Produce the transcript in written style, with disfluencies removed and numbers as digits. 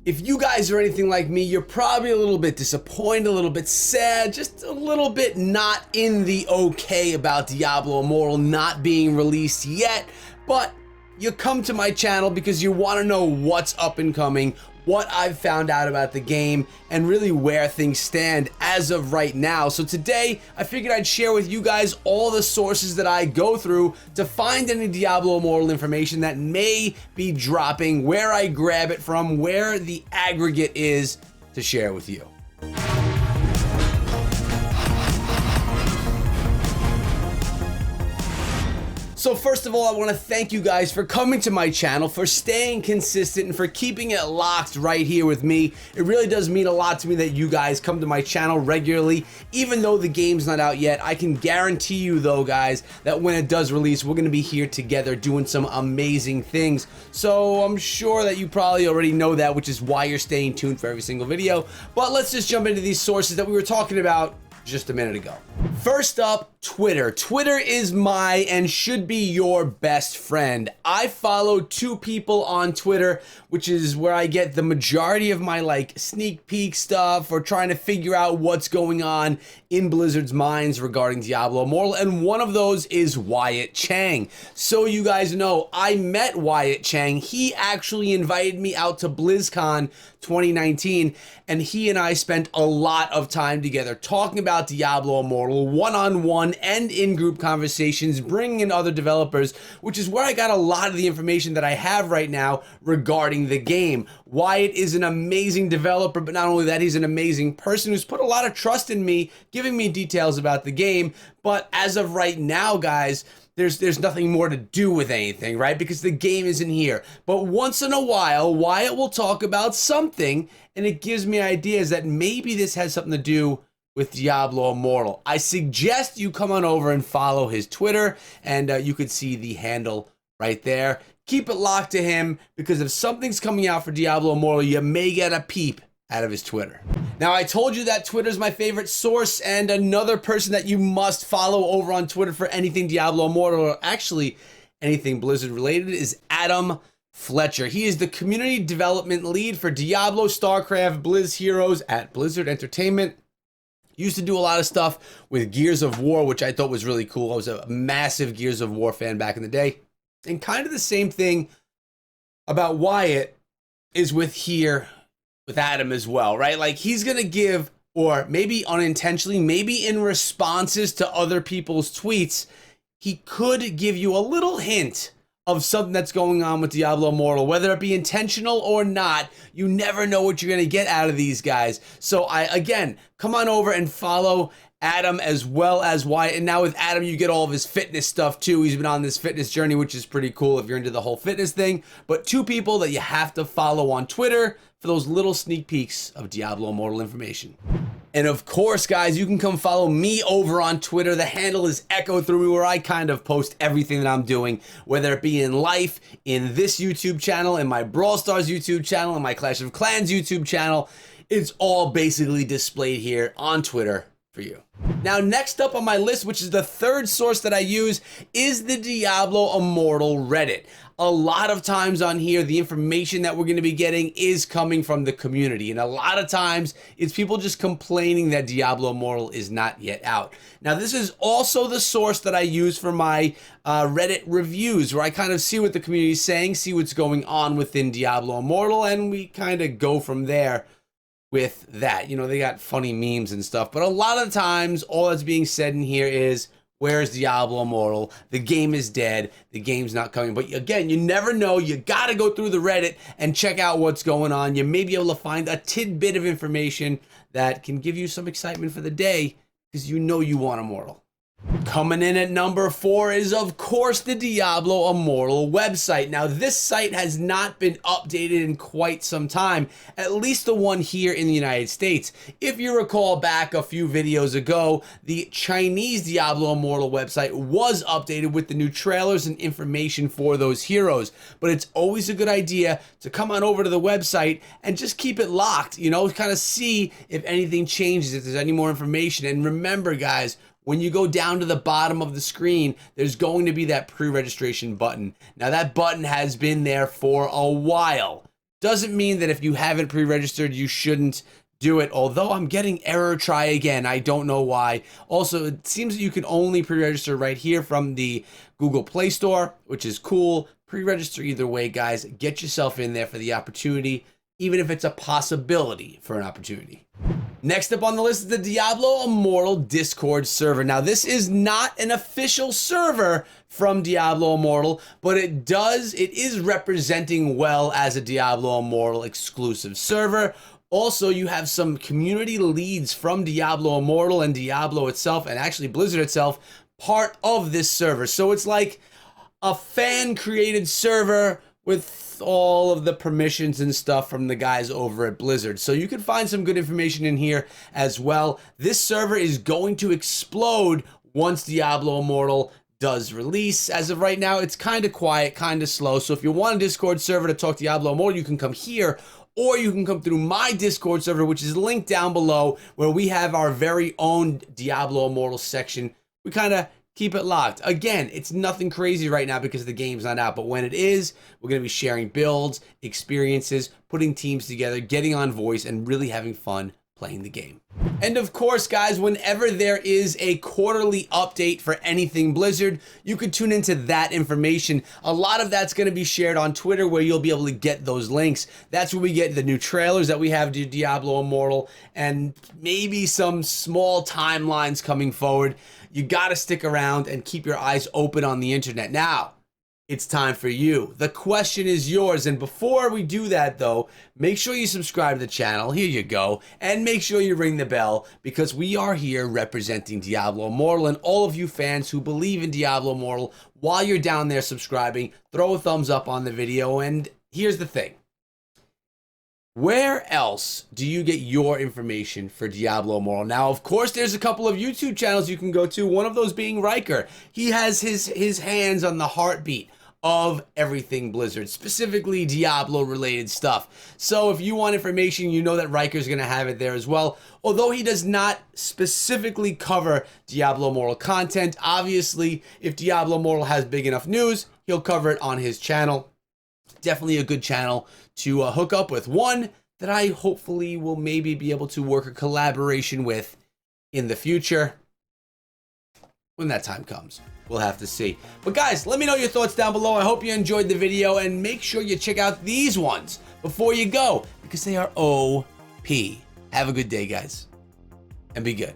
If you guys are anything like me, you're probably a little bit disappointed, a little bit sad, just a little bit not in the okay about Diablo Immortal not being released yet, but you come to my channel because you want to know what's up and coming, what I've found out about the game, and really where things stand as of right now. So today, I figured I'd share with you guys all the sources that I go through to find any Diablo Immortal information that may be dropping, where I grab it from, where the aggregate is to share with you. So first of all, I want to thank you guys for coming to my channel, for staying consistent, and for keeping it locked right here with me. It really does mean a lot to me that you guys come to my channel regularly, even though the game's not out yet. I can guarantee you though, guys, that when it does release, we're going to be here together doing some amazing things. So I'm sure that you probably already know that, which is why you're staying tuned for every single video. But let's just jump into these sources that we were talking about just a minute ago. First up, Twitter. Twitter is my and should be your best friend. I follow two people on Twitter, which is where I get the majority of my like sneak peek stuff or trying to figure out what's going on in Blizzard's minds regarding Diablo Immortal, and one of those is Wyatt Chang. So you guys know, I met Wyatt Chang. He actually invited me out to BlizzCon 2019, and he and I spent a lot of time together talking about Diablo Immortal, one-on-one and in-group conversations, bringing in other developers, which is where I got a lot of the information that I have right now regarding the game. Wyatt is an amazing developer, but not only that, he's an amazing person who's put a lot of trust in me, giving me details about the game. But as of right now, guys, there's nothing more to do with anything, right? Because the game isn't here. But once in a while, Wyatt will talk about something, and it gives me ideas that maybe this has something to do with Diablo Immortal. I suggest you come on over and follow his Twitter, and you could see the handle right there. Keep it locked to him, because if something's coming out for Diablo Immortal, you may get a peep out of his Twitter. Now, I told you that Twitter's my favorite source, and another person that you must follow over on Twitter for anything Diablo Immortal, or actually anything Blizzard related, is Adam Fletcher. He is the community development lead for Diablo, StarCraft, Blizz Heroes at Blizzard Entertainment. Used to do a lot of stuff with Gears of War, which I thought was really cool. I was a massive Gears of War fan back in the day. And kind of the same thing about Wyatt is with Adam as well, right? Like, he's going to give, or maybe unintentionally, maybe in responses to other people's tweets, he could give you a little hint of something that's going on with Diablo Immortal, whether it be intentional or not. You never know what you're going to get out of these guys. So again, come on over and follow Adam as well as Wyatt. And now with Adam, you get all of his fitness stuff too. He's been on this fitness journey, which is pretty cool if you're into the whole fitness thing. But two people that you have to follow on Twitter for those little sneak peeks of Diablo Immortal information. And of course, guys, you can come follow me over on Twitter. The handle is Echo Through Me, where I kind of post everything that I'm doing, whether it be in life, in this YouTube channel, in my Brawl Stars YouTube channel, in my Clash of Clans YouTube channel. It's all basically displayed here on Twitter for you. Now, next up on my list, which is the third source that I use, is the Diablo Immortal Reddit. A lot of times on here, the information that we're going to be getting is coming from the community. And a lot of times, it's people just complaining that Diablo Immortal is not yet out. Now, this is also the source that I use for my Reddit reviews, where I kind of see what the community is saying, see what's going on within Diablo Immortal, and we kind of go from there with that. You know, they got funny memes and stuff, but a lot of times, all that's being said in here is, where's Diablo Immortal? The game is dead. The game's not coming. But again, you never know. You got to go through the Reddit and check out what's going on. You may be able to find a tidbit of information that can give you some excitement for the day, because you know you want Immortal. Coming in at number 4 is, of course, the Diablo Immortal website. Now, this site has not been updated in quite some time, at least the one here in the United States. If you recall back a few videos ago, the Chinese Diablo Immortal website was updated with the new trailers and information for those heroes. But it's always a good idea to come on over to the website and just keep it locked, you know, kind of see if anything changes, if there's any more information. And remember, guys, when you go down to the bottom of the screen, there's going to be that pre-registration button. Now, that button has been there for a while. Doesn't mean that if you haven't pre-registered, you shouldn't do it. Although I'm getting error try again. I don't know why. Also, it seems that you can only pre-register right here from the Google Play Store, which is cool. Pre-register either way, guys. Get yourself in there for the opportunity, even if it's a possibility for an opportunity. Next up on the list is the Diablo Immortal Discord server. Now, this is not an official server from Diablo Immortal, but it is representing well as a Diablo Immortal exclusive server. Also, you have some community leads from Diablo Immortal and Diablo itself, and actually Blizzard itself, part of this server. So it's like a fan-created server with all of the permissions and stuff from the guys over at Blizzard. So you can find some good information in here as well. This server is going to explode once Diablo Immortal does release. As of right now, it's kind of quiet, kind of slow. So if you want a Discord server to talk Diablo Immortal, you can come here, or you can come through my Discord server, which is linked down below, where we have our very own Diablo Immortal section. We kind of keep it locked. Again, it's nothing crazy right now because the game's not out, but when it is, we're going to be sharing builds, experiences, putting teams together, getting on voice, and really having fun playing the game. And of course, guys, whenever there is a quarterly update for anything Blizzard, you could tune into that information. A lot of that's going to be shared on Twitter, where you'll be able to get those links. That's where we get the new trailers that we have to Diablo Immortal, and maybe some small timelines coming forward. You got to stick around and keep your eyes open on the internet. Now, it's time for you. The question is yours. And before we do that, though, make sure you subscribe to the channel. Here you go. And make sure you ring the bell, because we are here representing Diablo Immortal, and all of you fans who believe in Diablo Immortal. While you're down there subscribing, throw a thumbs up on the video. And here's the thing. Where else do you get your information for Diablo Immortal? Now, of course, there's a couple of YouTube channels you can go to, one of those being Riker. He has his hands on the heartbeat of everything Blizzard, specifically Diablo-related stuff. So if you want information, you know that Riker's going to have it there as well. Although he does not specifically cover Diablo Immortal content, obviously, if Diablo Immortal has big enough news, he'll cover it on his channel. Definitely a good channel to hook up with. One that I hopefully will maybe be able to work a collaboration with in the future. When that time comes, we'll have to see. But guys, let me know your thoughts down below. I hope you enjoyed the video, and make sure you check out these ones before you go, because they are OP. Have a good day, guys, and be good.